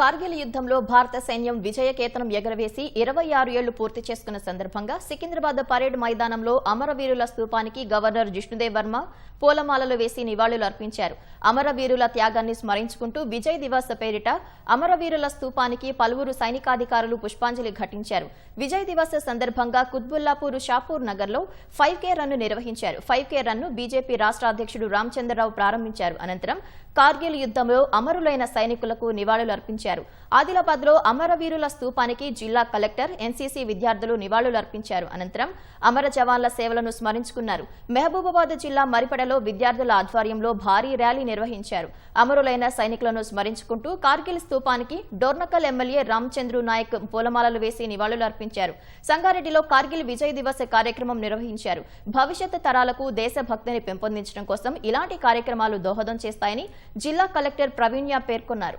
కార్గిల్ యుద్ధంలో భారత సైన్యం విజయకేతనం ఎగరవేసి 26 ఏళ్లు పూర్తి చేసుకున్న సందర్భంగా సికింద్రాబాద్ పరేడ్ మైదానంలో అమరవీరుల స్తూపానికి గవర్నర్ జిష్ణుదేవ్ వర్మ పూలమాలలు వేసి నివాళులు అర్పించారు. అమరవీరుల త్యాగాన్ని స్మరించుకుంటూ విజయ్ దివస్ పేరిట అమరవీరుల స్తూపానికి పలువురు సైనికాధికారులు పుష్పాంజలి ఘటించారు. విజయ్ దివస్ సందర్భంగా కుత్బుల్లాపూర్ షాపూర్ నగర్లో 5K రన్ను నిర్వహించారు. 5K రన్ను బీజేపీ రాష్ట్ర అధ్యక్షుడు రామచంద్రరావు ప్రారంభించారు. అనంతరం కార్గిల్ యుద్ధంలో అమరులైన సైనికులకు నివాళులు అర్పించారు. ఆదిలాబాద్ లో అమరవీరుల స్తూపానికి జిల్లా కలెక్టర్, ఎన్సీసీ విద్యార్థులు నివాళులు అర్పించారు. అనంతరం అమర జవాన్ల సేవలను స్మరించుకున్నారు. మహబూబాబాద్ జిల్లా మరిపెడలో విద్యార్థుల ఆధ్వర్యంలో భారీ ర్యాలీ నిర్వహించారు. అమరులైన సైనికులను స్మరించుకుంటూ కార్గిల్ స్తూపానికి డోర్నకల్ ఎమ్మెల్యే రామచంద్రు నాయక్ పూలమాలలు వేసి నివాళులు అర్పించారు. సంగారెడ్డిలో కార్గిల్ విజయ్ దివస్ కార్యక్రమం నిర్వహించారు. భవిష్యత్ తరాలకు దేశభక్తిని పెంపొందించడం కోసం ఇలాంటి కార్యక్రమాలు దోహదం చేస్తాయని జిల్లా కలెక్టర్ ప్రవీణ్య పేర్కొన్నారు.